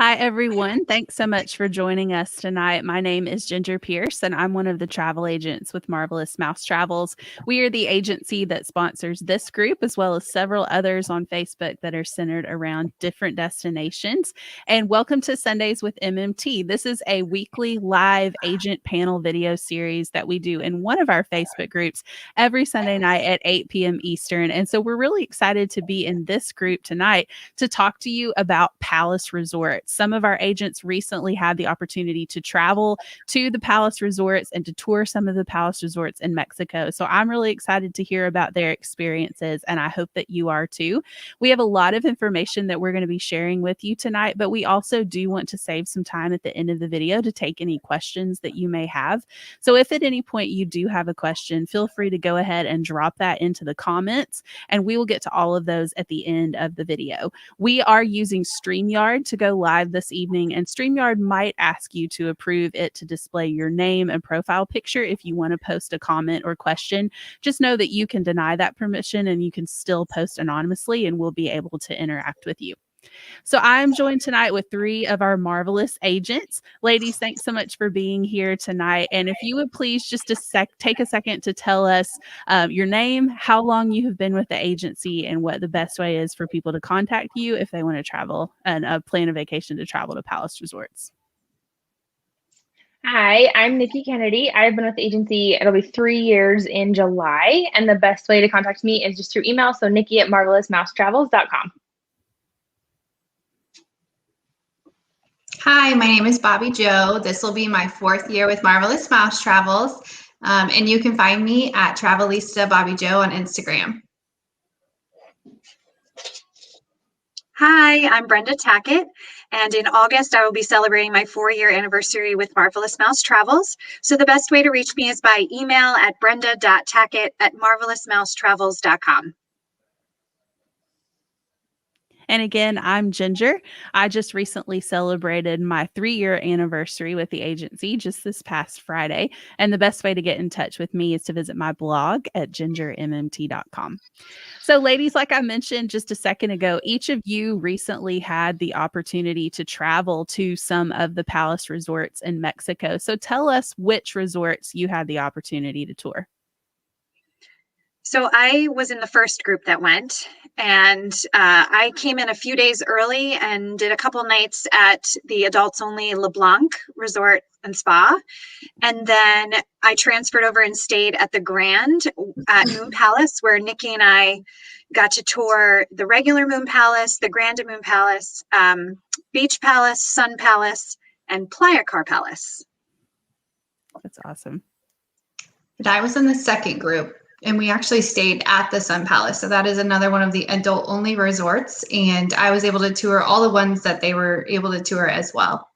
Hi, everyone. Thanks so much for joining us tonight. My name is Ginger Pierce, and I'm one of the travel agents with Marvelous Mouse Travels. We are the agency that sponsors this group, as well as several others on Facebook that are centered around different destinations. And welcome to Sundays with MMT. This is a weekly live agent panel video series that we do in one of our Facebook groups every Sunday night at 8 p.m. Eastern. And so we're really excited to be in this group tonight to talk to you about Palace Resorts. Some of our agents recently had the opportunity to travel to the Palace Resorts and to tour some of the Palace Resorts in Mexico. So I'm really excited to hear about their experiences, and I hope that you are too. We have a lot of information that we're going to be sharing with you tonight, but we also do want to save some time at the end of the video to take any questions that you may have. So if at any point you do have a question, feel free to go ahead and drop that into the comments, and we will get to all of those at the end of the video. We are using StreamYard to go live this evening, and StreamYard might ask you to approve it to display your name and profile picture if you want to post a comment or question. Just know that you can deny that permission and you can still post anonymously, and we'll be able to interact with you. So I'm joined tonight with three of our marvelous agents. Ladies, thanks so much for being here tonight. And if you would please just take a second to tell us your name, how long you have been with the agency, and what the best way is for people to contact you if they want to travel and plan a vacation to travel to Palace Resorts. Hi, I'm Nikki Kennedy. I've been with the agency, it'll be 3 years in July, and the best way to contact me is just through email, so nikki@marvelousmousetravels.com. Hi, my name is Bobby Joe. This will be my 4th year with Marvelous Mouse Travels, and you can find me at Travelista Bobby Joe on Instagram. Hi, I'm Brenda Tackett, and in August I will be celebrating my 4-year anniversary with Marvelous Mouse Travels. So the best way to reach me is by email at brenda.tackett@marvelousmousetravels.com. And again, I'm Ginger. I just recently celebrated my 3-year anniversary with the agency just this past Friday. And the best way to get in touch with me is to visit my blog at gingermmt.com. So, ladies, like I mentioned just a second ago, each of you recently had the opportunity to travel to some of the Palace Resorts in Mexico. So tell us which resorts you had the opportunity to tour. So I was in the first group that went, and I came in a few days early and did a couple nights at the adults only LeBlanc Resort and Spa. And then I transferred over and stayed at the Grand at Moon Palace, where Nikki and I got to tour the regular Moon Palace, the Grand at Moon Palace, Beach Palace, Sun Palace, and Playa Car Palace. That's awesome. But I was in the second group, and we actually stayed at the Sun Palace. So that is another one of the adult only resorts. And I was able to tour all the ones that they were able to tour as well.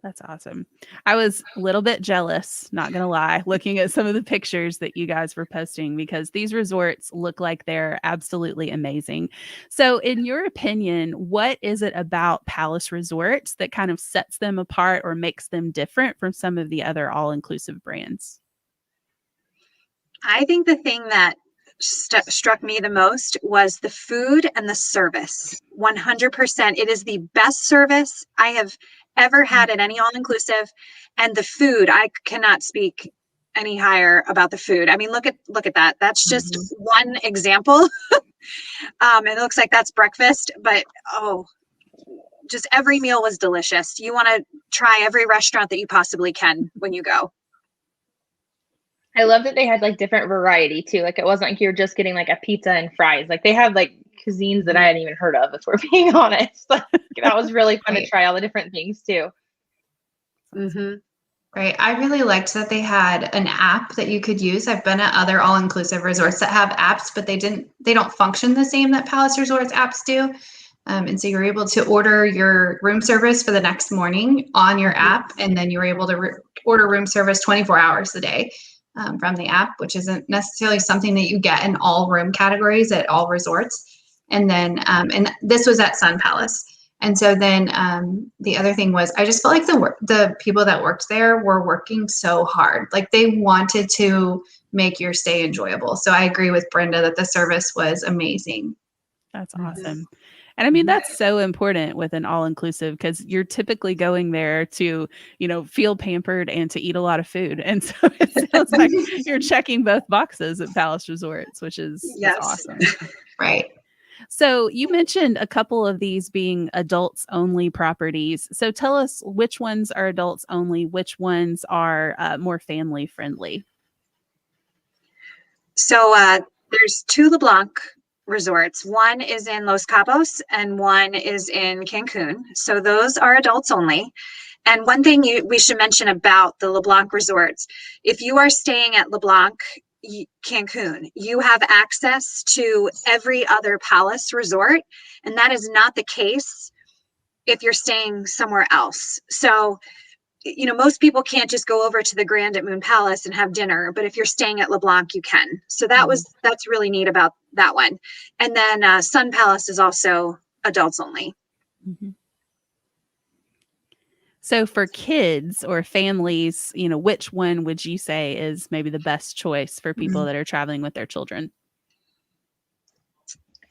That's awesome. I was a little bit jealous, not going to lie, looking at some of the pictures that you guys were posting, because these resorts look like they're absolutely amazing. So in your opinion, what is it about Palace Resorts that kind of sets them apart or makes them different from some of the other all-inclusive brands? I think the thing that struck me the most was the food and the service. 100%. It is the best service I have ever had at any all-inclusive. And the food, I cannot speak any higher about the food. I mean, look at that. That's just one example. It looks like that's breakfast, but just every meal was delicious. You want to try every restaurant that you possibly can when you go. I love that they had like different variety too. Like it wasn't like you were just getting like a pizza and fries. Like they had like cuisines that I hadn't even heard of, if we're being honest. Like, that was really fun to try all the different things too. Mm-hmm. Right. I really liked that they had an app that you could use. I've been at other all-inclusive resorts that have apps, but they don't function the same that Palace Resorts apps do. And so you're able to order your room service for the next morning on your app, and then you're able to order room service 24 hours a day. From the app, which isn't necessarily something that you get in all room categories at all resorts. And then, and this was at Sun Palace. And so then the other thing was, I just felt like the people that worked there were working so hard. Like they wanted to make your stay enjoyable. So I agree with Brenda that the service was amazing. That's Mhm. awesome. And I mean, that's so important with an all-inclusive because you're typically going there to, feel pampered and to eat a lot of food. And so it sounds like you're checking both boxes at Palace Resorts, which is Yes. awesome. Right. So you mentioned a couple of these being adults only properties. So tell us which ones are adults only, which ones are more family friendly. So there's two LeBlanc resorts. One is in Los Cabos and one is in Cancun. So those are adults only. And one thing we should mention about the LeBlanc resorts, if you are staying at LeBlanc Cancun, you have access to every other Palace resort, and that is not the case if you're staying somewhere else. So most people can't just go over to the Grand at Moon Palace and have dinner, but if you're staying at LeBlanc, you can. So that's really neat about that one. And then Sun Palace is also adults only. Mm-hmm. So for kids or families, which one would you say is maybe the best choice for people that are traveling with their children?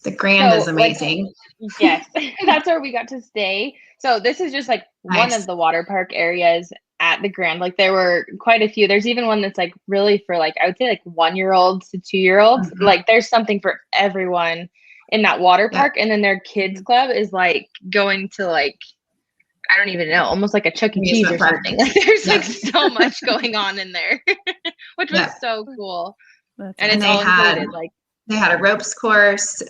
The Grand is amazing. Yes, that's where we got to stay. So this is just like one Nice. of the water park areas at the Grand. Like there were quite a few. There's even one that's like really for like, I would say like 1-year-olds to 2-year-olds. Mhm. Like there's something for everyone in that water park. And then their kids club is like going to like, I don't even know, almost like a Chuck E. Cheese or Amusement park. something. Like there's like so much going on in there, which was Yeah. so cool. That's And And it's they all had- included. Like They had a ropes course.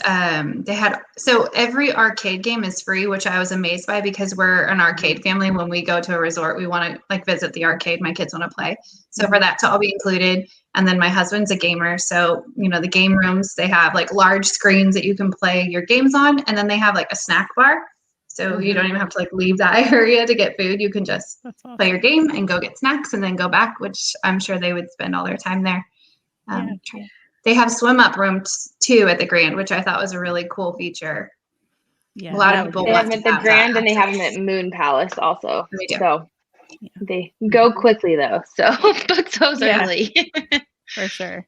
So every arcade game is free, which I was amazed by because we're an arcade family. When we go to a resort, we want to like visit the arcade. My kids want to play. So for that to all be included. And then my husband's a gamer. So, the game rooms, they have like large screens that you can play your games on. And then they have like a snack bar. So you don't even have to like leave that area to get food. You can just awesome. play your game and go get snacks and then go back, which I'm sure they would spend all their time there. Yeah. They have swim up rooms too at the Grand, which I thought was a really cool feature. Yeah, A lot that of would people be they have want them to at the have Grand that and they have them access. at Moon Palace also. They do. So Yeah. they go quickly though. So book those Yeah. early. for sure.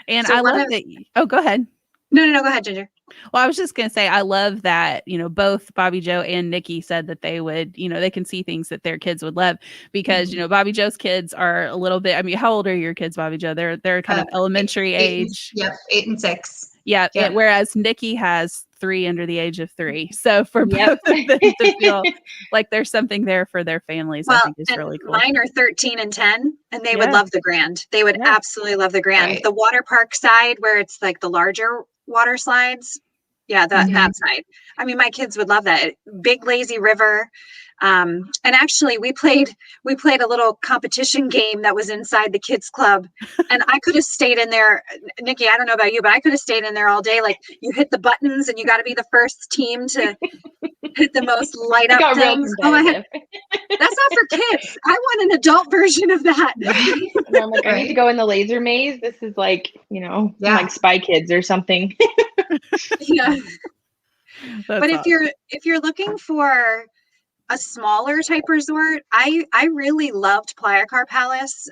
And So I one love of- that. Oh, go ahead. No, go ahead, Ginger. Well, I was just going to say, I love that, both Bobby Joe and Nikki said that they would, they can see things that their kids would love because, Bobby Joe's kids are a little bit, I mean, how old are your kids, Bobby Joe? They're kind of elementary age. Yep, 8 and 6. Yeah. Yeah. Whereas Nikki has 3 under the age of 3. So for Yep. both of them to feel like there's something there for their families, I think is and really cool. mine are 13 and 10, and they would Yeah. love the Grand. They would Yeah. absolutely love the Grand. Right. The water park side, where it's like the larger water slides, yeah, that side. I mean, my kids would love that. Big lazy river. And actually, we played a little competition game that was inside the kids club, and I could have stayed in there. Nikki, I don't know about you, but I could have stayed in there all day. Like you hit the buttons, and you got to be the first team to hit the most light It up got real things. Oh, competitive. that's not for kids. I want an adult version of that. And I'm like, I need to go in the laser maze. This is like, Yeah. like Spy Kids or something. Yeah. That's But awesome. if you're looking for a smaller type resort, I really loved Playa Car Palace.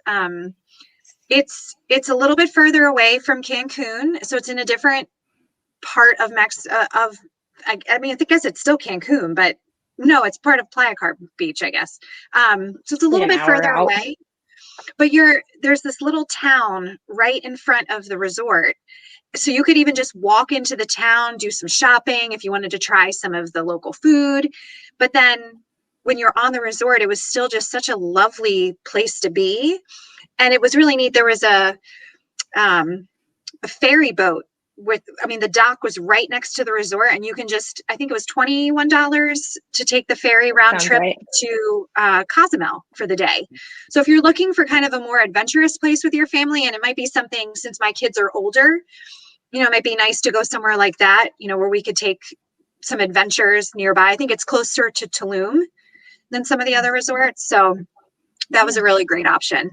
It's a little bit further away from Cancun, so it's in a different part of I mean, I guess it's still Cancun, but no, it's part of Playa Car Beach, I guess. So it's a little An bit hour further out. away. But there's this little town right in front of the resort. So you could even just walk into the town, do some shopping if you wanted to try some of the local food. But then when you're on the resort, it was still just such a lovely place to be. And it was really neat. There was a ferry boat the dock was right next to the resort, and you can I think it was $21 to take the ferry round Sounds trip right. to Cozumel for the day. So if you're looking for kind of a more adventurous place with your family, and it might be something, since my kids are older, it might be nice to go somewhere like that, where we could take some adventures nearby. I think it's closer to Tulum than some of the other resorts. So that was a really great option.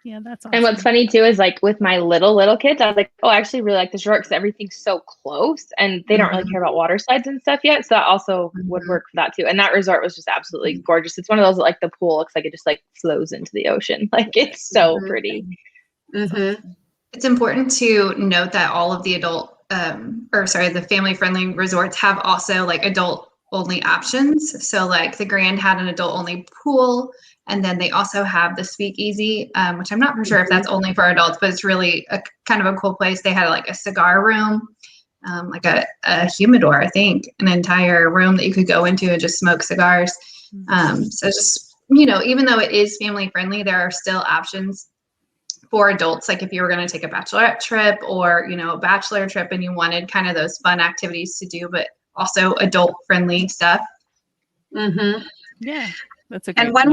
Yeah, that's awesome. And what's funny too is like with my little kids, I was like, oh, I actually really like this resort because everything's so close and they don't really care about water slides and stuff yet. So that also would work for that too. And that resort was just absolutely gorgeous. It's one of those that, like, the pool looks like it just like flows into the ocean. Like it's so pretty. Mm-hmm. It's important to note that all of the adult the family friendly resorts have also like adult only options. So like the Grand had an adult only pool, and then they also have the Speakeasy, which I'm not for sure if that's only for adults, but it's really a kind of a cool place. They had like a cigar room, like a humidor, I think, an entire room that you could go into and just smoke cigars. So just, even though it is family friendly, there are still options for adults. Like if you were going to take a bachelorette trip or, a bachelor trip and you wanted kind of those fun activities to do, but also adult friendly stuff. Mm-hmm. Yeah, that's a great And point.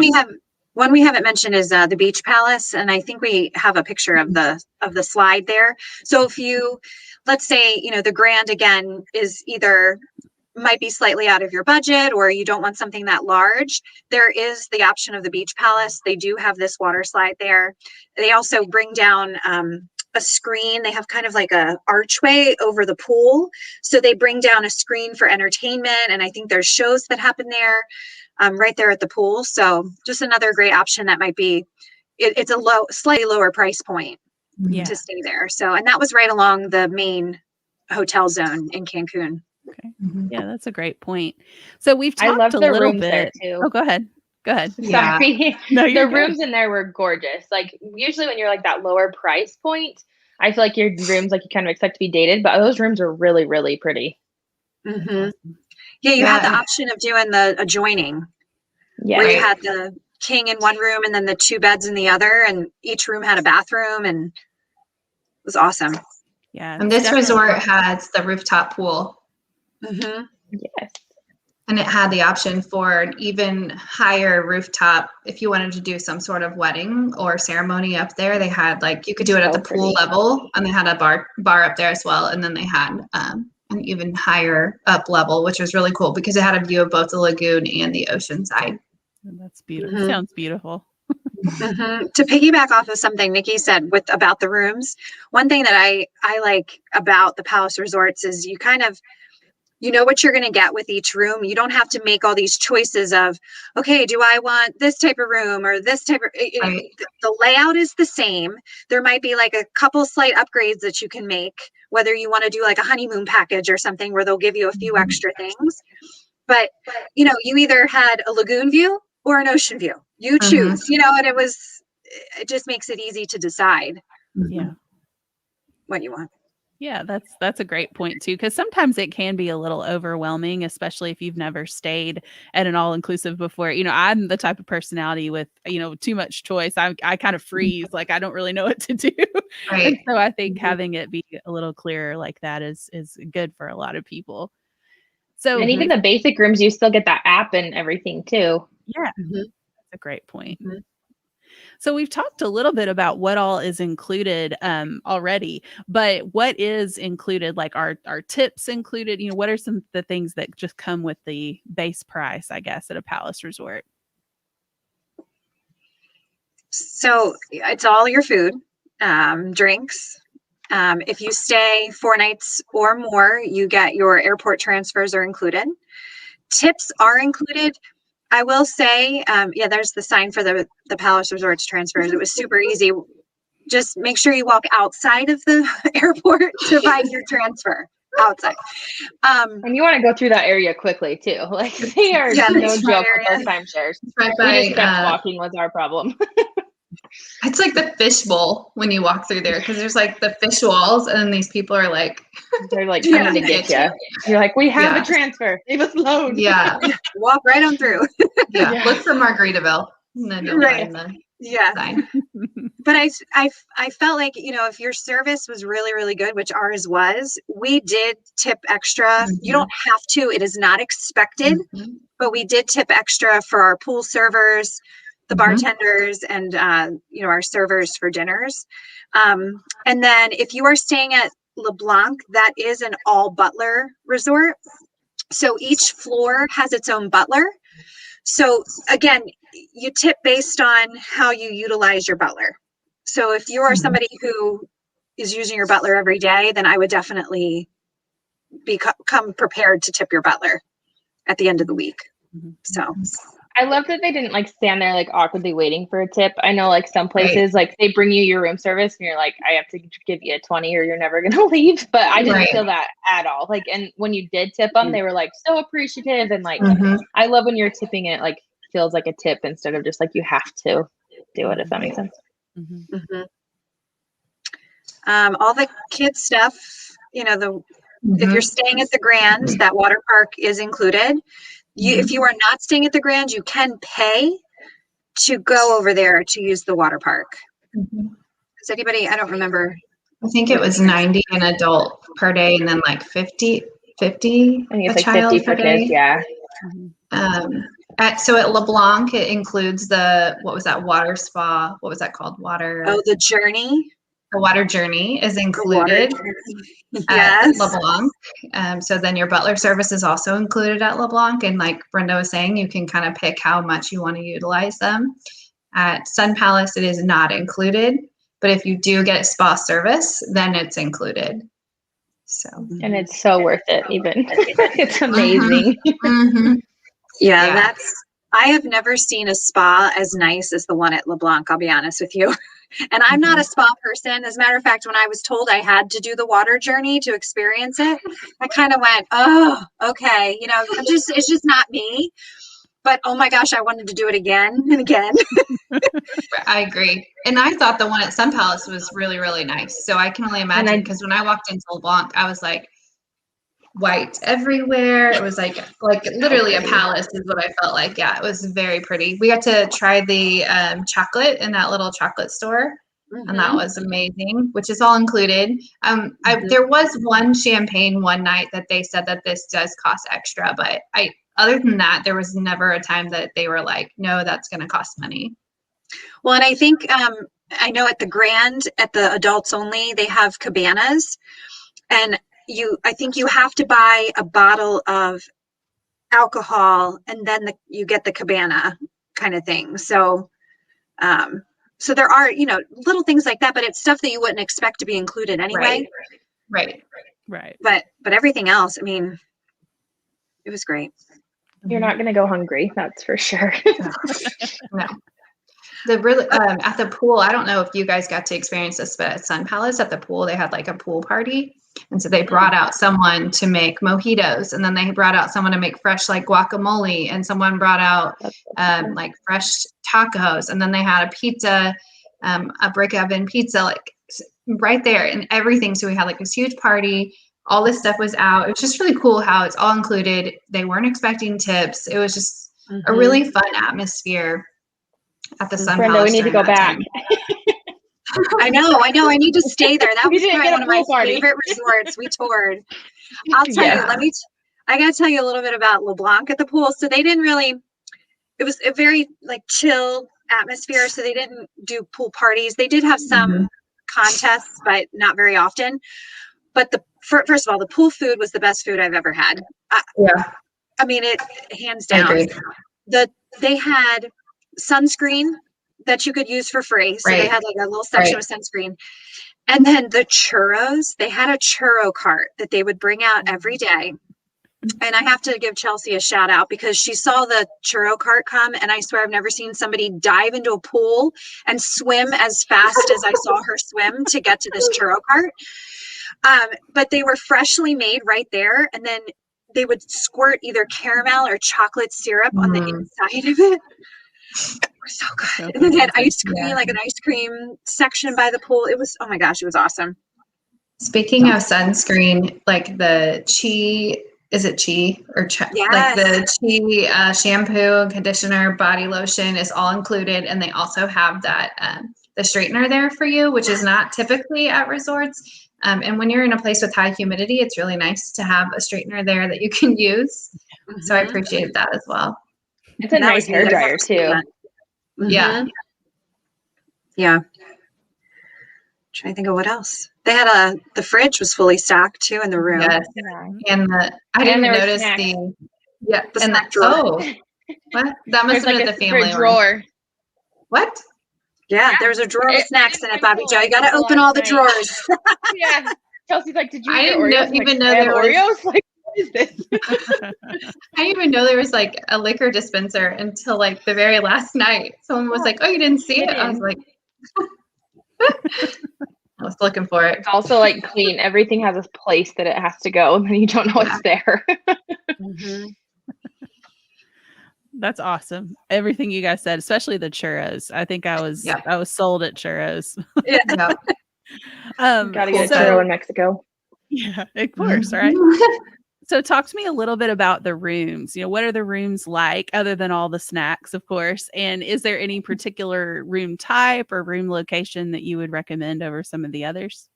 one we haven't mentioned is the Beach Palace, and I think we have a picture of the slide there. So if you, let's say, the Grand again is either might be slightly out of your budget, or you don't want something that large, there is the option of the Beach Palace. They do have this water slide there. They also bring down a screen. They have kind of like a archway over the pool. So they bring down a screen for entertainment. And I think there's shows that happen there right there at the pool. So just another great option that might be, it's a slightly lower price point Yeah. to stay there. So, and that was right along the main hotel zone in Cancun. Okay. Yeah, that's a great point. So we've I talked loved a the little rooms there bit. too. Oh, go ahead. Go ahead. Yeah. Sorry. No, you're The good. rooms in there were gorgeous. Like usually when you're like that lower price point, I feel like your rooms like you kind of expect to be dated, but those rooms are really, really pretty. Mm-hmm. Yeah, you had the option of doing the adjoining, where you had the king in one room and then the 2 beds in the other, and each room had a bathroom, and it was awesome. Yeah. And this resort has the rooftop pool. Mm-hmm. Yes. And it had the option for an even higher rooftop if you wanted to do some sort of wedding or ceremony up there. They had you could do it at the pool level, and they had a bar up there as well. And then they had an even higher up level, which was really cool because it had a view of both the lagoon and the ocean side. That's beautiful. Mm-hmm. Sounds beautiful. Mm-hmm. To piggyback off of something Nikki said about the rooms, one thing that I like about the Palace Resorts is you kind of, what you're going to get with each room. You don't have to make all these choices of, okay, do I want this type of room or this type of, the layout is the same. There might be like a couple slight upgrades that you can make, whether you want to do like a honeymoon package or something where they'll give you a few extra things. But, you either had a lagoon view or an ocean view. You choose, and it just makes it easy to decide. Yeah. What you want. Yeah, that's a great point too, because sometimes it can be a little overwhelming, especially if you've never stayed at an all-inclusive before. I'm the type of personality with, too much choice. I kind of freeze, like I don't really know what to do. Right. And so I think having it be a little clearer like that is good for a lot of people. So and even the basic rooms, you still get that app and everything too. Yeah, that's a great point. Mm-hmm. So we've talked a little bit about what all is included already, but what is included, like our tips included, what are some of the things that just come with the base price, I guess, at a Palace Resort? So it's all your food, drinks. If you stay 4 nights or more, you get your airport transfers are included. Tips are included. I will say, there's the sign for the Palace Resorts transfers. It was super easy. Just make sure you walk outside of the airport to find your transfer outside. And you want to go through that area quickly too. Like they are no joke with those timeshares. Right we just kept walking was our problem. It's like the fishbowl when you walk through there, because there's like the fish walls, and then these people are they're like trying to get you. You're like, we have a transfer. Leave us alone. Yeah, walk right on through. Look for Margaritaville, and then you'll find them. Sign. But I felt like, if your service was really, really good, which ours was, we did tip extra. Mm-hmm. You don't have to. It is not expected, but we did tip extra for our pool servers, the bartenders, and our servers for dinners. And then if you are staying at LeBlanc, that is an all butler resort. So each floor has its own butler. So again, you tip based on how you utilize your butler. So if you are somebody who is using your butler every day, then I would definitely come prepared to tip your butler at the end of the week. So I love that they didn't like stand there like awkwardly waiting for a tip. I know like some places like they bring you your room service and you're like, I have to give you a 20 or you're never gonna leave. But I didn't feel that at all. Like, and when you did tip them, they were like so appreciative and like I love when you're tipping it like feels like a tip instead of just like you have to do it, if that makes sense. All the kids stuff, you know, if you're staying at the Grand, that water park is included. If you are not staying at the Grand, you can pay to go over there to use the water park. Does anybody, I don't remember. I think it was 90 an adult per day and then like 50 I think it's like 50 per kids, yeah. So at LeBlanc, it includes what was that water spa? What was that called? The Journey. The water journey is included at LeBlanc. So then your butler service is also included at LeBlanc. And like Brenda was saying, you can kind of pick how much you want to utilize them. At Sun Palace, it is not included. But if you do get spa service, then it's included. So and it's so worth it even. It's amazing. Yeah, I have never seen a spa as nice as the one at LeBlanc, I'll be honest with you. And I'm not a spa person. As a matter of fact, when I was told I had to do the water journey to experience it, I kind of went, oh, okay. You know, it's just not me. But oh my gosh, I wanted to do it again and again. I agree. And I thought the one at Sun Palace was really, really nice. So I can only imagine, because when I walked into LeBlanc, I was like, white everywhere. It was like literally a palace is what I felt like. Yeah, it was very pretty. We got to try the chocolate in that little chocolate store, and that was amazing, which is all included. There was one champagne one night that they said that this does cost extra, but other than that, there was never a time that they were like, no, that's going to cost money. Well, and I think I know at the Grand, at the adults only, they have cabanas, and I think you have to buy a bottle of alcohol and then you get the cabana kind of thing. So, so there are, you know, little things like that, but it's stuff that you wouldn't expect to be included anyway. Right. But everything else, I mean, it was great. You're not going to go hungry. That's for sure. No. At the pool, I don't know if you guys got to experience this, but at Sun Palace at the pool, they had like a pool party. And so they brought out someone to make mojitos, and then they brought out someone to make fresh like guacamole, and someone brought out like fresh tacos, and then they had a pizza, a brick oven pizza, like right there and everything. So we had like this huge party. All this stuff was out. It was just really cool how it's all included. They weren't expecting tips. It was just a really fun atmosphere at the Sun Brenda, Palace. we need to go back. I know. I need to stay there. That was one of my favorite resorts we toured. I'll tell you, I got to tell you a little bit about LeBlanc at the pool. So they didn't really, it was a very like chill atmosphere. So they didn't do pool parties. They did have some contests, but not very often. But first of all, the pool food was the best food I've ever had. I mean, it hands down. They had sunscreen that you could use for free. So they had like a little section with sunscreen. And then the churros, they had a churro cart that they would bring out every day. And I have to give Chelsea a shout out because she saw the churro cart come, and I swear I've never seen somebody dive into a pool and swim as fast as I saw her swim to get to this churro cart. But they were freshly made right there. And then they would squirt either caramel or chocolate syrup on the inside of it. It was so good. And then they had ice cream, like an ice cream section by the pool. It was, oh my gosh, it was awesome. Speaking of sunscreen, like the Chi, is it Chi or like the Chi shampoo, conditioner, body lotion is all included. And they also have that, the straightener there for you, which is not typically at resorts. And when you're in a place with high humidity, it's really nice to have a straightener there that you can use. So I appreciate that as well. It's a nice hair dryer too. Yeah. Trying to think of what else. They had the fridge was fully stocked too in the room. Yes. And I didn't notice the snack drawer. What? That must have been the family drawer. What? Yeah, there's a drawer of snacks in it, Bobby Joe. You got to open all the drawers. Yeah. Chelsea's like, did you? I didn't even know there Oreos. Like, is this? I didn't even know there was like a liquor dispenser until like the very last night. Someone was like, "Oh, you didn't see it?" I was like, I was looking for it. It's also like clean. Everything has a place that it has to go, and then you don't know it's there. That's awesome. Everything you guys said, especially the churros. I think I was sold at churros. Yeah. Gotta get a so- churro in Mexico. Yeah, of course, right? So talk to me a little bit about the rooms. What are the rooms like other than all the snacks, of course? And is there any particular room type or room location that you would recommend over some of the others?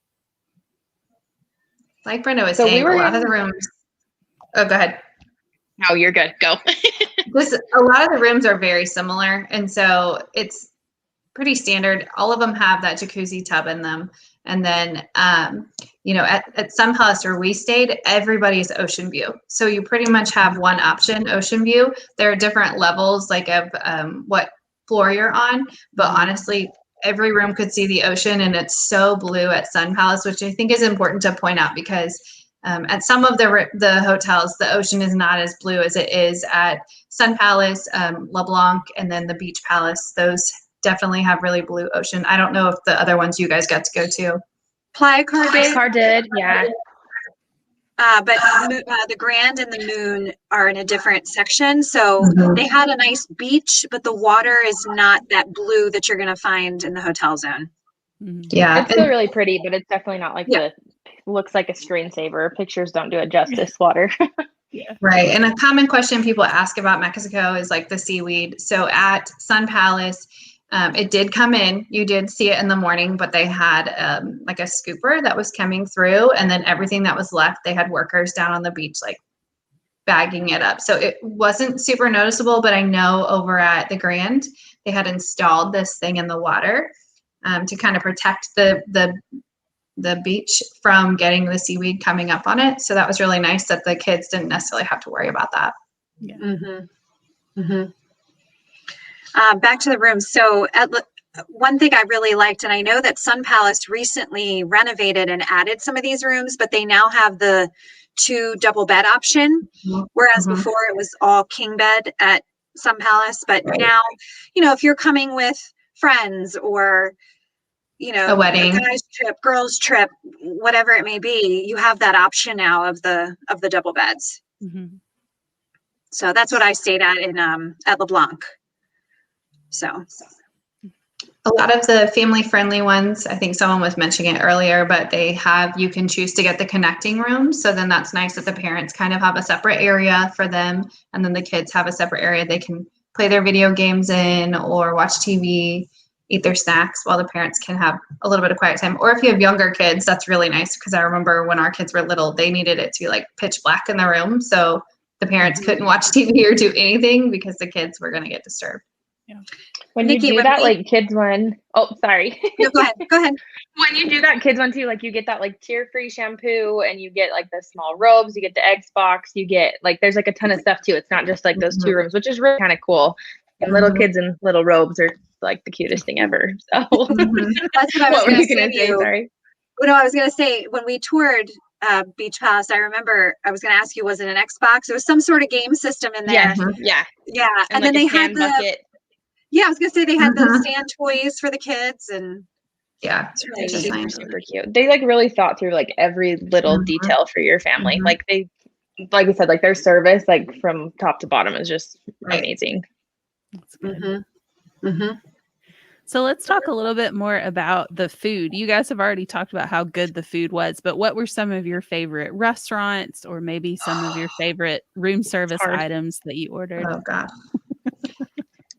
Like Brenda was So we saying, were a lot of in- the rooms. Oh, go ahead. No, you're good. Go. A lot of the rooms are very similar, and so it's pretty standard. All of them have that jacuzzi tub in them, and then at Sun Palace where we stayed, everybody's ocean view. So you pretty much have one option, ocean view. There are different levels, like of what floor you're on, but honestly, every room could see the ocean, and it's so blue at Sun Palace, which I think is important to point out because. At some of the hotels, the ocean is not as blue as it is at Sun Palace, LeBlanc, and then the Beach Palace. Those definitely have really blue ocean. I don't know if the other ones you guys got to go to. Playa Car did. Car did, yeah. But the Grand and the Moon are in a different section. So they had a nice beach, but the water is not that blue that you're going to find in the hotel zone. Yeah. It's still really pretty, but it's definitely not like looks like a screensaver. Pictures don't do it justice, water. Right. And a common question people ask about Mexico is like the seaweed. So at Sun Palace, it did come in. You did see it in the morning, but they had like a scooper that was coming through, and then everything that was left, they had workers down on the beach like bagging it up. So it wasn't super noticeable, but I know over at the Grand, they had installed this thing in the water to kind of protect the beach from getting the seaweed coming up on it. So that was really nice that the kids didn't necessarily have to worry about that. Yeah. Back to the rooms. So one thing I really liked, and I know that Sun Palace recently renovated and added some of these rooms, but they now have the 2 double bed option, whereas before it was all king bed at Sun Palace. But now, if you're coming with friends or a wedding, a guy's trip, girls trip, whatever it may be, you have that option now of the double beds. So that's what I stayed at at LeBlanc. So a lot of the family friendly ones, I think someone was mentioning it earlier, but you can choose to get the connecting rooms. So then that's nice that the parents kind of have a separate area for them, and then the kids have a separate area they can play their video games in or watch TV, eat their snacks while the parents can have a little bit of quiet time. Or if you have younger kids, that's really nice, because I remember when our kids were little, they needed it to be like pitch black in the room. So the parents couldn't watch TV or do anything because the kids were going to get disturbed. When Nikki, you do that, like kids one, oh, sorry. No, go ahead. When you do that kids one too, like you get that like tear-free shampoo, and you get like the small robes, you get the Xbox, you get like, there's like a ton of stuff too. It's not just like those 2 rooms, which is really kind of cool. And little kids in little robes are like the cutest thing ever. So That's what I was going to say. Sorry. No, I was going to say, when we toured Beach Palace, I remember I was going to ask you, was it an Xbox? It was some sort of game system in there. Yeah. And like then they had bucket. I was going to say they had the stand toys for the kids, and it's really It's just super, nice. super cute. They like really thought through like every little detail for your family. Like like we said, like their service, like from top to bottom, is just amazing. That's good. So let's talk a little bit more about the food. You guys have already talked about how good the food was, but what were some of your favorite restaurants, or maybe some of your favorite room service items that you ordered? Oh God.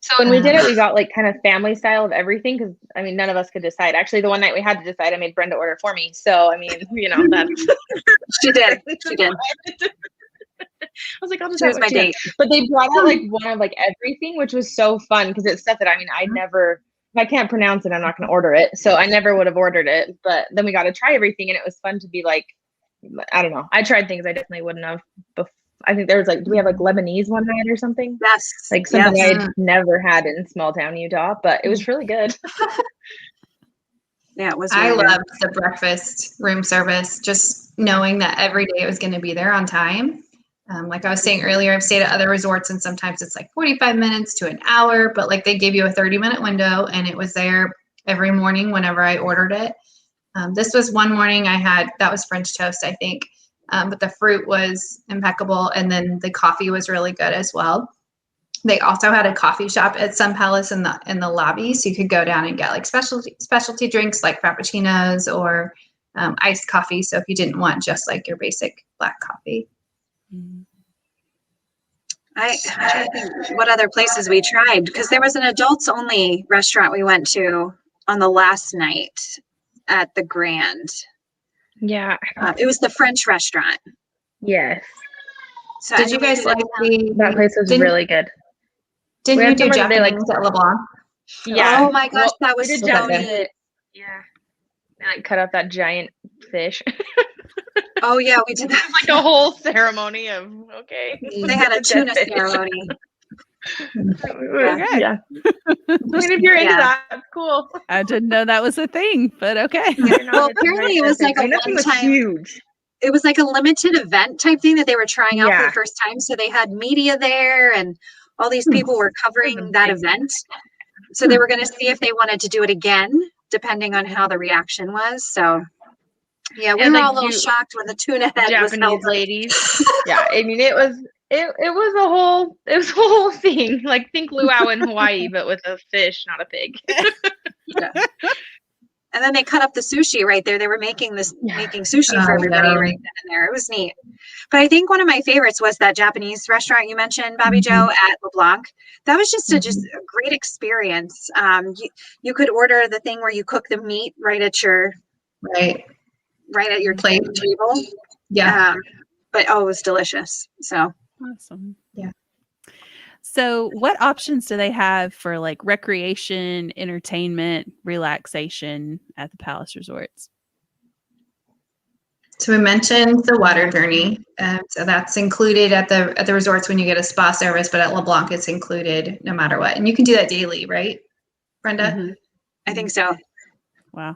So when we did it, we got like kind of family style of everything, because I mean, none of us could decide. Actually, the one night we had to decide, I made Brenda order for me. So I mean, that's she did. I was like, I'll just She was my date. But they brought out like one of like everything, which was so fun, because it's stuff that if I can't pronounce it, I'm not going to order it. So I never would have ordered it. But then we got to try everything, and it was fun to be like, I don't know. I tried things I definitely wouldn't have before. I think there was like, do we have like Lebanese one night or something? Yes. Like something I'd never had in small town Utah, but it was really good. Yeah, it was. I really loved the breakfast room service, just knowing that every day it was going to be there on time. Like I was saying earlier, I've stayed at other resorts and sometimes it's like 45 minutes to an hour, but like they gave you a 30-minute window and it was there every morning whenever I ordered it. This was one morning that was French toast, I think. But the fruit was impeccable. And then the coffee was really good as well. They also had a coffee shop at Sun Palace in the lobby. So you could go down and get like specialty drinks like frappuccinos or iced coffee. So if you didn't want just like your basic black coffee. I'm trying to think what other places we tried, because there was an adults only restaurant we went to on the last night at the Grand. Yeah. It was the French restaurant. Yes. So Did you guys like That place was really good. We Didn't you had do somewhere that they, Japanese at LeBlanc? Yeah. Oh my gosh, that was we did so Japanese. neat. Yeah. And I cut up that giant fish. Oh yeah, we did It was that. like a whole ceremony of okay. They had a Dead tuna fish. ceremony. Okay. Yeah. I mean, if you're into Yeah. that, that's cool. I didn't know that was a thing, but okay. Well, apparently it was like a that thing was one-time. huge. It was like a limited event type thing that they were trying out for Yeah. the first time. So they had media there, and all these people were covering that event. So they were going to see if they wanted to do it again, depending on how the reaction was. So yeah, we And, were like, all a little shocked when the tuna head was Japanese held. ladies. Yeah, I mean it was a whole thing. Like think luau in Hawaii, but with a fish, not a pig. And then they cut up the sushi right there. They were making sushi Oh, for everybody no. right then and there. It was neat. But I think one of my favorites was that Japanese restaurant you mentioned, Bobby Joe, at LeBlanc. That was just a great experience. You could order the thing where you cook the meat right at your Right. plate table. Yeah. But it was delicious. So Awesome. Yeah. So, what options do they have for like recreation, entertainment, relaxation at the Palace Resorts? So we mentioned the water journey. So that's included at the resorts when you get a spa service, but at LeBlanc it's included no matter what. And you can do that daily, right, Brenda? I think so. Wow.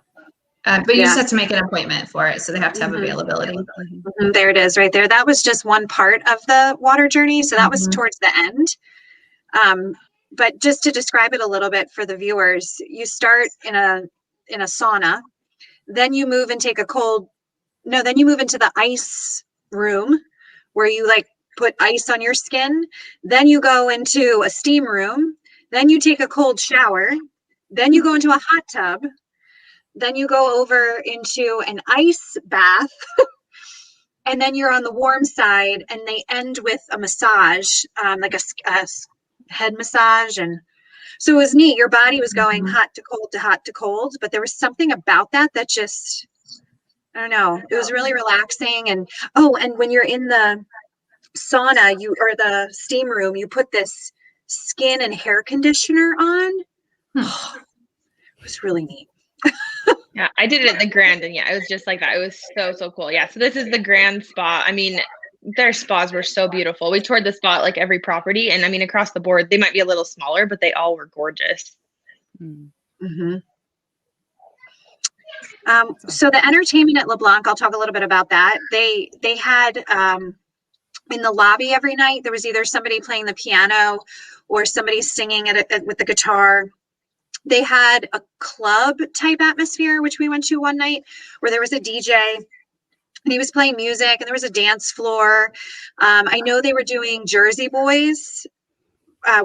But you just have to make an appointment for it. So they have to have Mhm. availability. There it is right there. That was just one part of the water journey. So that was towards the end. But just to describe it a little bit for the viewers, you start in a sauna, then you move and then you move into the ice room where you like put ice on your skin. Then you go into a steam room. Then you take a cold shower. Then you go into a hot tub. Then you go over into an ice bath. And then you're on the warm side, and they end with a massage, like a head massage. And so it was neat. Your body was going hot to cold to hot to cold, but there was something about that just, I don't know, it was really relaxing. And and when you're in the sauna, or the steam room, you put this skin and hair conditioner on. It was really neat. Yeah, I did it at the Grand, and yeah, it was just like that. It was so cool. Yeah, so this is the Grand Spa. I mean, their spas were so beautiful. We toured the spa at like every property, and I mean, across the board, they might be a little smaller, but they all were gorgeous. Mm-hmm. So the entertainment at LeBlanc, I'll talk a little bit about that. They had in the lobby every night, there was either somebody playing the piano or somebody singing with the guitar. They had a club type atmosphere, which we went to one night, where there was a DJ and he was playing music and there was a dance floor. I know they were doing Jersey Boys.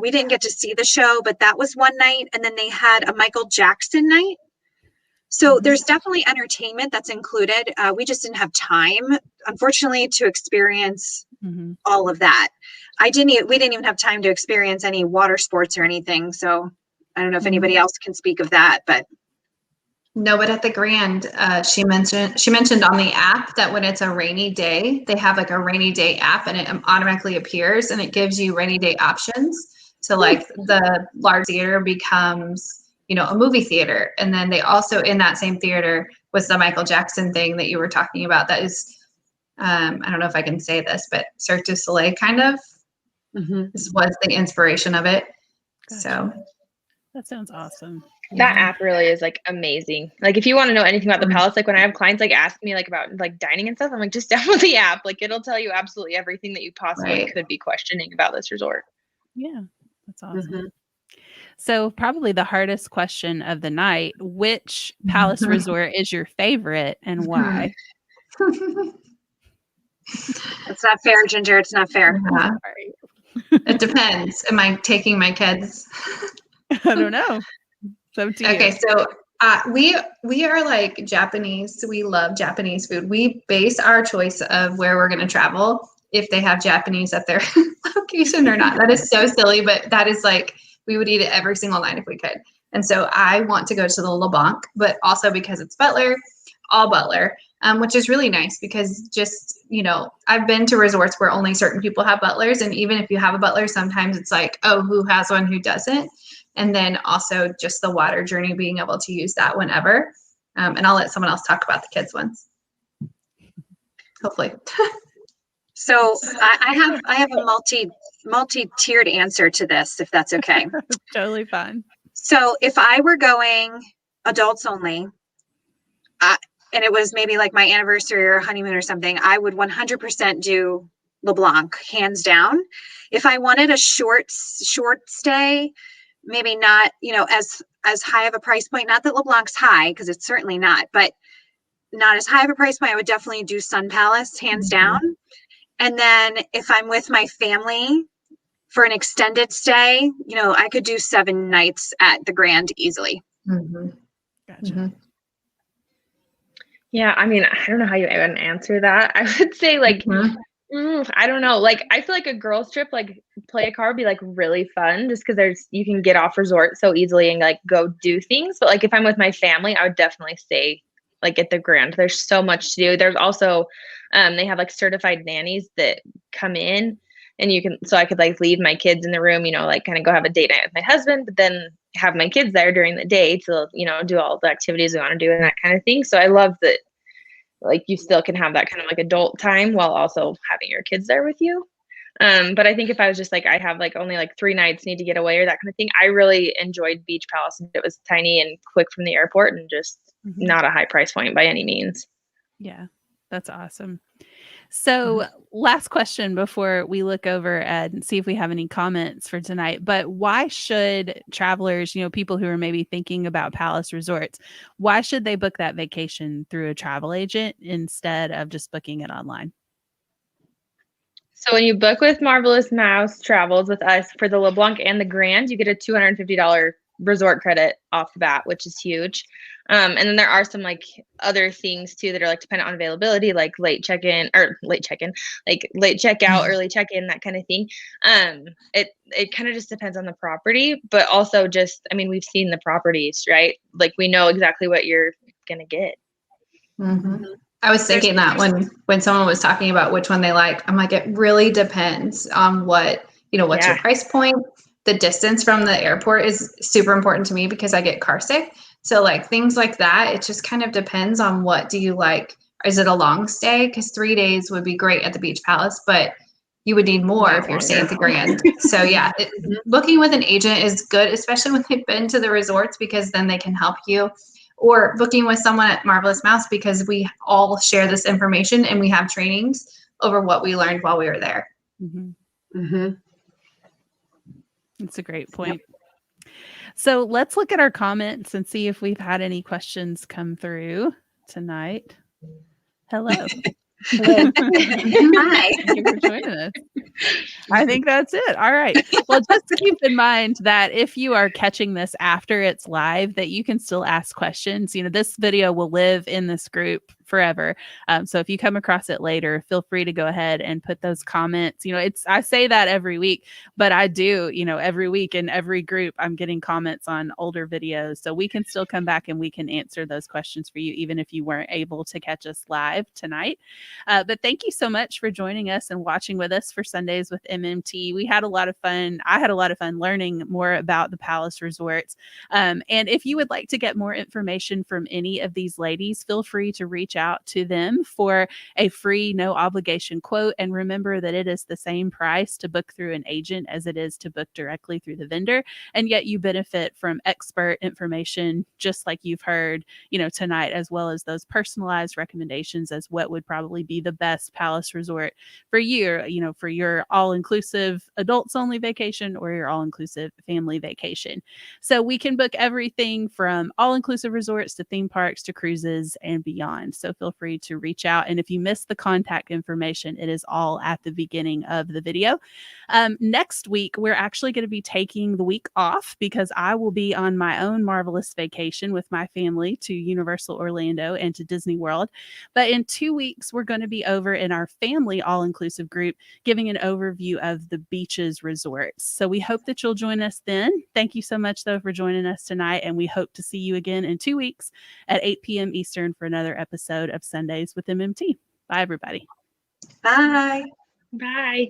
We didn't get to see the show, but that was one night. And then they had a Michael Jackson night. So there's definitely entertainment that's included. We just didn't have time, unfortunately, to experience all of that. We didn't even have time to experience any water sports or anything. So I don't know if anybody else can speak of that, but. No, but at the Grand, she mentioned on the app that when it's a rainy day, they have like a rainy day app and it automatically appears and it gives you rainy day options. So like the large theater becomes, a movie theater. And then they also in that same theater was the Michael Jackson thing that you were talking about. That is, I don't know if I can say this, but Cirque du Soleil kind of was the inspiration of it. Gotcha. So that sounds awesome. That app really is like amazing. Like if you want to know anything about the palace, like when I have clients like ask me like about like dining and stuff, I'm like, just download the app. Like it'll tell you absolutely everything that you possibly Right. could be questioning about this resort. Yeah, that's awesome. Mhm. So probably the hardest question of the night, which palace resort is your favorite and why? It's not fair, Ginger. It's not fair. Yeah. Sorry. It depends. Am I taking my kids? I don't know. It's up to you. Okay, so we are like Japanese. We love Japanese food. We base our choice of where we're going to travel if they have Japanese at their location or not. That is so silly, but that is like we would eat it every single night if we could. And so I want to go to the LeBlanc, but also because it's Butler, all Butler, which is really nice because just, I've been to resorts where only certain people have butlers. And even if you have a butler, sometimes it's like, oh, who has one, who doesn't? And then also just the water journey, being able to use that whenever. And I'll let someone else talk about the kids ones. Hopefully. So I have a multi-tiered answer to this, if that's okay. Totally fine. So if I were going adults only, and it was maybe like my anniversary or honeymoon or something, I would 100% do LeBlanc, hands down. If I wanted a short stay, maybe not, as high of a price point, not that LeBlanc's high, because it's certainly not, but not as high of a price point, I would definitely do Sun Palace, hands down. And then if I'm with my family for an extended stay, I could do 7 nights at the Grand easily. Mm-hmm. Gotcha. Mm-hmm. Yeah, I mean, I don't know how you even answer that. I would say like, I don't know. Like, I feel like a girls trip, like play a car would be like really fun just because you can get off resort so easily and like go do things. But like if I'm with my family, I would definitely stay like at the Grand. There's so much to do. There's also, they have like certified nannies that come in and so I could like leave my kids in the room, like kind of go have a date night with my husband, but then have my kids there during the day to, do all the activities we want to do and that kind of thing. So I love that, like, you still can have that kind of like adult time while also having your kids there with you. But I think if I was just like, I have like only like 3 nights, need to get away or that kind of thing, I really enjoyed Beach Palace. It was tiny and quick from the airport and just not a high price point by any means. Yeah, that's awesome. So last question before we look over and see if we have any comments for tonight, but why should travelers, people who are maybe thinking about Palace Resorts, why should they book that vacation through a travel agent instead of just booking it online? So when you book with Marvelous Mouse Travels with us for the LeBlanc and the Grand, you get a $250 resort credit off the bat, which is huge. And then there are some like other things too that are like dependent on availability, like late checkout, early check-in, that kind of thing. It kind of just depends on the property, but also just, I mean, we've seen the properties, right? Like we know exactly what you're gonna get. Mm-hmm. I was thinking that when someone was talking about which one they like, I'm like, it really depends on what's your price point. The distance from the airport is super important to me because I get car sick. So like things like that, it just kind of depends on what do you like. Is it a long stay? Because 3 days would be great at the Beach Palace, but you would need more if you're staying at the Grand. So yeah, booking with an agent is good, especially when they've been to the resorts, because then they can help you. Or booking with someone at Marvelous Mouse because we all share this information and we have trainings over what we learned while we were there. Mm-hmm. Mm-hmm. That's a great point. Yep. So let's look at our comments and see if we've had any questions come through tonight. Hello. Hi. Thank you for joining us. I think that's it. All right. Well, just keep in mind that if you are catching this after it's live, that you can still ask questions. This video will live in this group forever. So if you come across it later, feel free to go ahead and put those comments. I say that every week, but I do, every week in every group, I'm getting comments on older videos. So we can still come back and we can answer those questions for you, even if you weren't able to catch us live tonight. But thank you so much for joining us and watching with us for Sundays with MMT. We had a lot of fun. I had a lot of fun learning more about the Palace Resorts. And if you would like to get more information from any of these ladies, feel free to reach out to them for a free, no obligation quote. And remember that it is the same price to book through an agent as it is to book directly through the vendor. And yet you benefit from expert information, just like you've heard, tonight, as well as those personalized recommendations as what would probably be the best Palace Resort for you, for your all-inclusive adults only vacation or your all-inclusive family vacation. So we can book everything from all-inclusive resorts to theme parks to cruises and beyond. So feel free to reach out. And if you missed the contact information, it is all at the beginning of the video. Next week, we're actually going to be taking the week off because I will be on my own marvelous vacation with my family to Universal Orlando and to Disney World. But in 2 weeks, we're going to be over in our family all-inclusive group giving an overview of the beaches resorts. So we hope that you'll join us then. Thank you so much, though, for joining us tonight. And we hope to see you again in 2 weeks at 8 p.m. Eastern for another episode of Sundays with MMT. Bye, everybody. Bye. Bye.